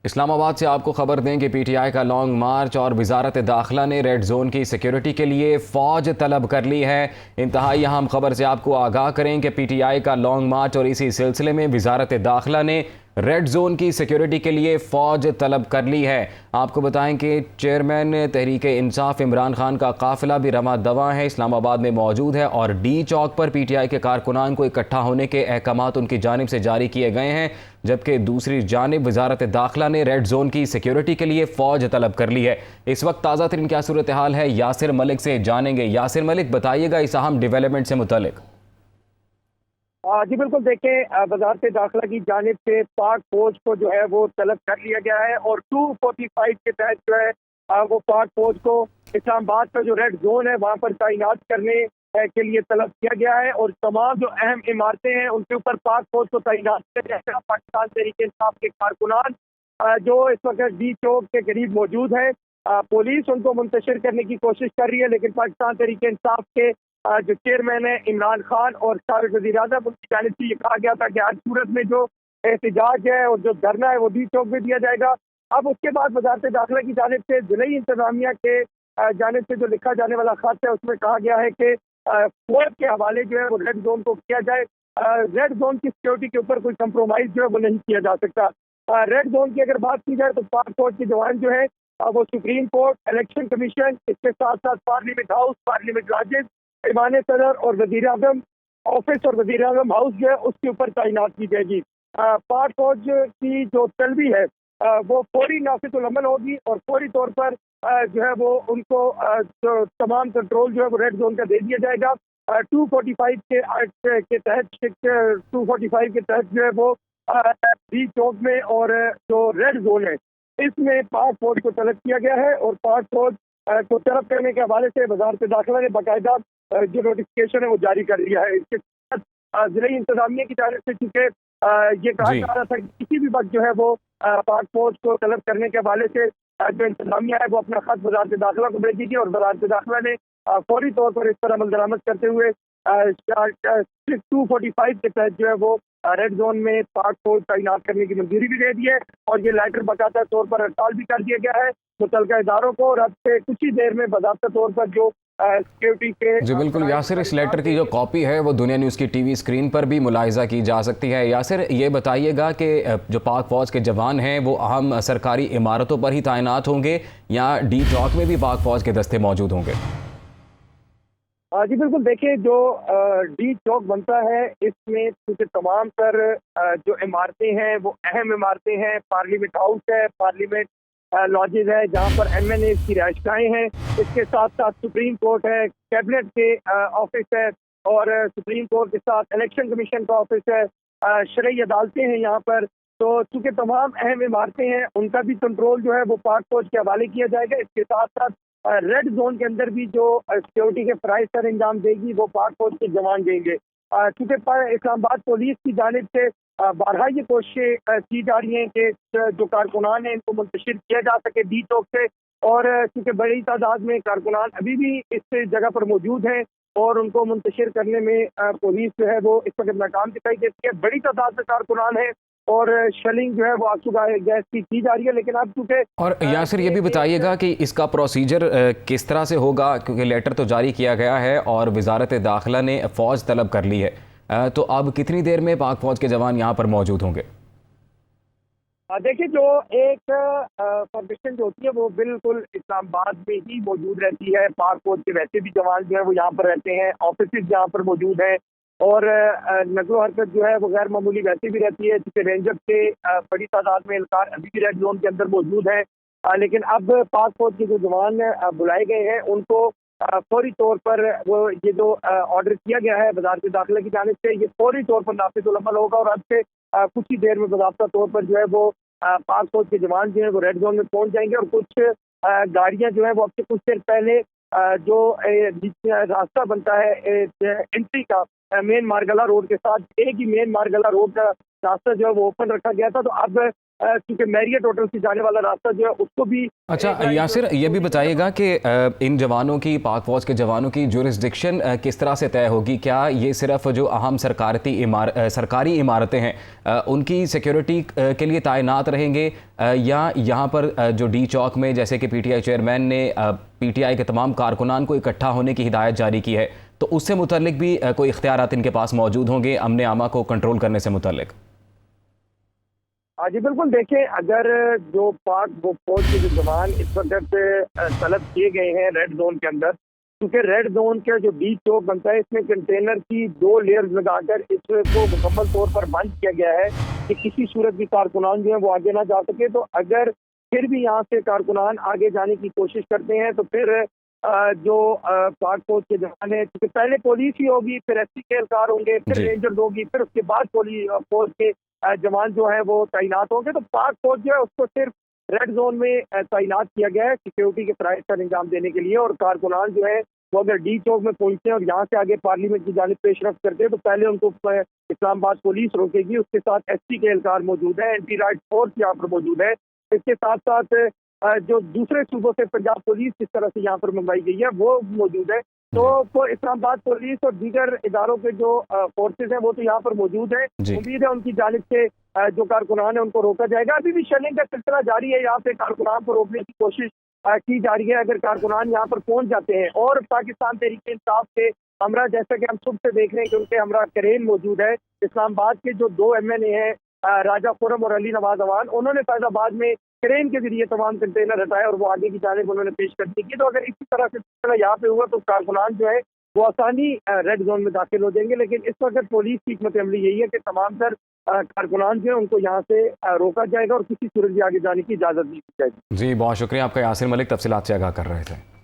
इस्लामाबाद से आपको खबर दें कि पीटीआई का लॉन्ग मार्च और वजारत दाखिला ने रेड जोन की सिक्योरिटी के लिए फ़ौज तलब कर ली है। इंतहाई अहम खबर से आपको आगाह करें कि पीटीआई का लॉन्ग मार्च और इसी सिलसिले में वजारत दाखिला ने रेड जोन की सिक्योरिटी के लिए फ़ौज तलब कर ली है। आपको बताएं कि चेयरमैन तहरीक इंसाफ इमरान खान का काफिला भी रमा दवा है, इस्लामाबाद में मौजूद है और डी चौक पर पीटीआई के कारकुनान को इकट्ठा होने के अहकामात उनकी जानिब से जारी किए गए हैं, जबकि दूसरी जानिब वजारत दाखिला ने रेड जोन की सिक्योरिटी के लिए फ़ौज तलब कर ली है। इस वक्त ताज़ा तरीन क्या सूरत हाल है, यासिर मलिक से जानेंगे। यासिर मलिक, बताइएगा इस अहम डेवलपमेंट से मुतल्लिक। जी बिल्कुल, देखें, वजारत दाखिला की जानिब से पाक फौज को जो है वो तलब कर लिया गया है और 245 के तहत जो है वो पाक फौज को इस्लामाबाद का जो रेड जोन है वहाँ पर तैनात करने के लिए तलब किया गया है और तमाम जो अहम इमारतें हैं उनके ऊपर पाक फौज को तैनात किया जाएगा। पाकिस्तान तहरीक इंसाफ के कारकुनान जो इस वक्त डी चौक के करीब मौजूद है, पुलिस उनको मुंतशिर करने की कोशिश कर रही है, लेकिन पाकिस्तान तहरीक इंसाफ के जो चेयरमैन है इमरान खान और साबिक वज़ीर-ए-आज़म, उनकी जानिब से ये कहा गया था कि हर सूरत में जो एहतजाज है और जो धरना है वो डी चौक में दिया जाएगा। अब उसके बाद वजारत दाखिला की जानिब से ज़िले इंतजामिया के जानिब से जो लिखा जाने वाला खत है उसमें कहा गया है कि फौज के हवाले जो है वो रेड जोन को किया जाए। रेड जोन की सिक्योरिटी के ऊपर कोई कंप्रोमाइज जो है वो नहीं किया जा सकता। रेड जोन की अगर बात की जाए तो पाक फौज के जवान जो है वो सुप्रीम कोर्ट, इलेक्शन कमीशन, इसके साथ साथ पार्लियामेंट हाउस, पार्लियामेंट लॉजेस, ईमान सदर और वजीर आजम ऑफिस और वजीर आजम हाउस जो है उसके ऊपर तैनात की जाएगी। पाक फौज की जो तलबी है वो फौरी नाफिजुल अमल होगी और फौरी तौर पर जो है वो उनको जो तमाम कंट्रोल जो है वो रेड जोन का दे दिया जाएगा। 245 के एक्ट के तहत 245 के तहत जो है वो डी चौक में और जो रेड जोन है इसमें पाक फौज को तलब किया गया है और पाक फौज को तलब करने के हवाले से वजारत दाखिला ने बाकायदा जो नोटिफिकेशन है वो जारी कर दिया है। इसके साथ जिले इंतजामिया की जानिब से चूंकि ये कहा जा रहा था कि किसी भी वक्त जो है वो पाक फौज को तलब करने के हवाले से जो इंतजामिया है वो अपना खत वजारत दाखिला को भेजेगी और वजारत दाखिला ने फौरी तौर पर इस पर अमल दरामद करते हुए 245 के तहत जो है वो रेड जोन में पाक फौज तैनात करने की मंजूरी भी दे दी है और ये लेटर बाकायदा तौर पर हड़ताल भी कर दिया गया है मुतलका इदारों को और अब से कुछ ही देर में बाकायदा तौर पर जो सिक्योरिटी के जी बिल्कुल यासिर, इस लेटर की जो कॉपी है वो दुनिया न्यूज़ की टीवी स्क्रीन पर भी मुलाहिजा की जा सकती है। यासिर, ये बताइएगा कि जो पाक फौज के जवान हैं वो अहम सरकारी इमारतों पर ही तैनात होंगे या डी चौक में भी पाक फौज के दस्ते मौजूद होंगे? जी बिल्कुल, देखिए, जो डी चौक बनता है इसमें क्योंकि तमाम तर जो इमारतें हैं वो अहम इमारतें हैं। पार्लियामेंट हाउस है, पार्लियामेंट लॉजेज है जहाँ पर एमएनए की रिहाइशगाहें हैं, इसके साथ साथ सुप्रीम कोर्ट है, कैबिनेट के ऑफिस है और सुप्रीम कोर्ट के साथ इलेक्शन कमीशन का ऑफिस है, शरई अदालतें हैं यहाँ पर। तो चूंकि तमाम अहम इमारतें हैं उनका भी कंट्रोल जो है वो पाक फौज के हवाले किया जाएगा। इसके साथ साथ रेड जोन के अंदर भी जो सिक्योरिटी के फराइज सर अंजाम देगी वो पाक फौज के जवान देंगे। चूंकि इस्लामाबाद पुलिस की जानिब से बारहा ये कोशिशें की जा रही हैं कि जो कारकुनान हैं इनको मुंतशिर किया जा सके डी चौक से और चूंकि बड़ी तादाद में कारकुनान अभी भी इस जगह पर मौजूद हैं और उनको मुंतशिर करने में पुलिस जो है वो इस वक्त नाकाम दिखाई देती है। बड़ी तादाद में कारकुनान है और शेलिंग जो है वो आंसू गैस की जा रही है, लेकिन अब चूंकि और यासिर, ये भी बताइएगा कि इसका प्रोसीजर किस तरह से होगा, क्योंकि लेटर तो जारी किया गया है और वजारत दाखिला ने फ़ौज तलब कर ली है, तो अब कितनी देर में पाक फौज के जवान यहाँ पर मौजूद होंगे? देखिए, जो एक फॉर्मेशन जो होती है वो बिल्कुल इस्लामाबाद में ही मौजूद रहती है। पाक फौज के वैसे भी जवान जो है वो यहाँ पर रहते हैं, ऑफिस यहाँ पर मौजूद है और नकलो हरकत जो है वो गैर मामूली वैसे भी रहती है, जिससे रेंजर के बड़ी तादाद में एहलकार अभी भी रेड जोन के अंदर मौजूद है। लेकिन अब पाक फौज के जो जवान बुलाए गए हैं उनको फौरी तौर पर वो ये जो ऑर्डर किया गया है वजारत दाखिला की जानिब से ये फौरी तौर पर नाफिजुल अमल होगा और अब से कुछ ही देर में बाकायदा तौर पर जो है वो पाक फौज के जवान जो है वो रेड जोन में पहुंच जाएंगे और कुछ गाड़ियां जो है वो अब से कुछ देर पहले जो रास्ता बनता है एंट्री का मेन मारगला रोड के साथ, एक ही मेन मारगला रोड का रास्ता जो है वो ओपन रखा गया था। तो अब क्योंकि मैरियट होटल से जाने वाला रास्ता जो है उसको भी। अच्छा यासिर, ये भी बताइएगा कि इन जवानों की, पाक फौज के जवानों की जुरिस्डिक्शन किस तरह से तय होगी? क्या ये सिर्फ जो अहम सरकारी इमारतें हैं उनकी सिक्योरिटी के लिए तैनात रहेंगे, या यहाँ पर जो डी चौक में, जैसे कि पीटीआई चेयरमैन ने पीटीआई के तमाम कारकुनान को इकट्ठा होने की हिदायत जारी की है, तो उससे मुतल्लिक भी कोई इख्तियारात इनके पास मौजूद होंगे अमन आमा को कंट्रोल करने से मुतल्लिक? हाँ जी बिल्कुल, देखें, अगर जो पाक वो फौज के जो जवान इस वक्त तलब किए गए हैं रेड जोन के अंदर, क्योंकि रेड जोन का जो डी चौक बनता है इसमें कंटेनर की 2 लेयर्स लगाकर इसको मुकम्मल तौर पर बंद किया गया है कि किसी सूरत भी कारकुनान जो है वो आगे ना जा सके। तो अगर फिर भी यहाँ से कारकुनान आगे जाने की कोशिश करते हैं तो फिर जो पाक फौज के जवान है, क्योंकि पहले पुलिस ही होगी, फिर एसपी के एहलकार होंगे, फिर रेंजर्स होगी, फिर उसके बाद फौज के जवान जो है वो तैनात होंगे। तो पाक फौज जो है उसको सिर्फ रेड जोन में तैनात किया गया है सिक्योरिटी के फराइज का इंतजाम देने के लिए। और कारकुनान जो है वो अगर डी चौक में पहुंचते हैं और यहाँ से आगे पार्लियामेंट की जानिब पेशरफ करते हैं तो पहले उनको इस्लामाबाद पुलिस रोकेगी, उसके साथ एसपी के एहलकार मौजूद है, एंटी राइट फोर्स यहाँ पर मौजूद है। इसके साथ साथ जो दूसरे सूबों से पंजाब पुलिस जिस तरह से यहाँ पर मंगवाई गई है वो मौजूद है। तो इस्लामाबाद पुलिस और दीगर इदारों के जो फोर्सेज हैं वो तो यहाँ पर मौजूद है। उम्मीद है उनकी जानिब से जो कारकुनान है उनको रोका जाएगा। अभी भी शेलिंग का सिलसिला जारी है, यहाँ पे कारकुनान को रोकने की कोशिश की जा रही है। अगर कारकुनान यहाँ पर पहुंच जाते हैं और पाकिस्तान तहरीक इंसाफ के हमरा, जैसा कि हम सुबह से देख रहे हैं कि उनके हमरा करेन मौजूद है, इस्लामाबाद के जो 2 MNA हैं राजा खुरम और अली नवाज अवान, उन्होंने फैजाबाद में क्रेन के जरिए तमाम कंटेनर हटाए और वो आगे की जानिब उन्होंने पेश कर दी की। तो अगर इसी तरह से यहाँ पे हुआ तो कारकुनान जो है वो आसानी रेड जोन में दाखिल हो जाएंगे। लेकिन इस वक्त पुलिस की हिकमत अमली यही है कि तमाम तर कारकुनान जो है उनको यहाँ से रोका जाएगा और किसी सूरत भी आगे जाने की इजाज़त नहीं दी जाएगी। जी बहुत शुक्रिया आपका यासिर मलिक, तफसीलात से आगाह कर रहे थे।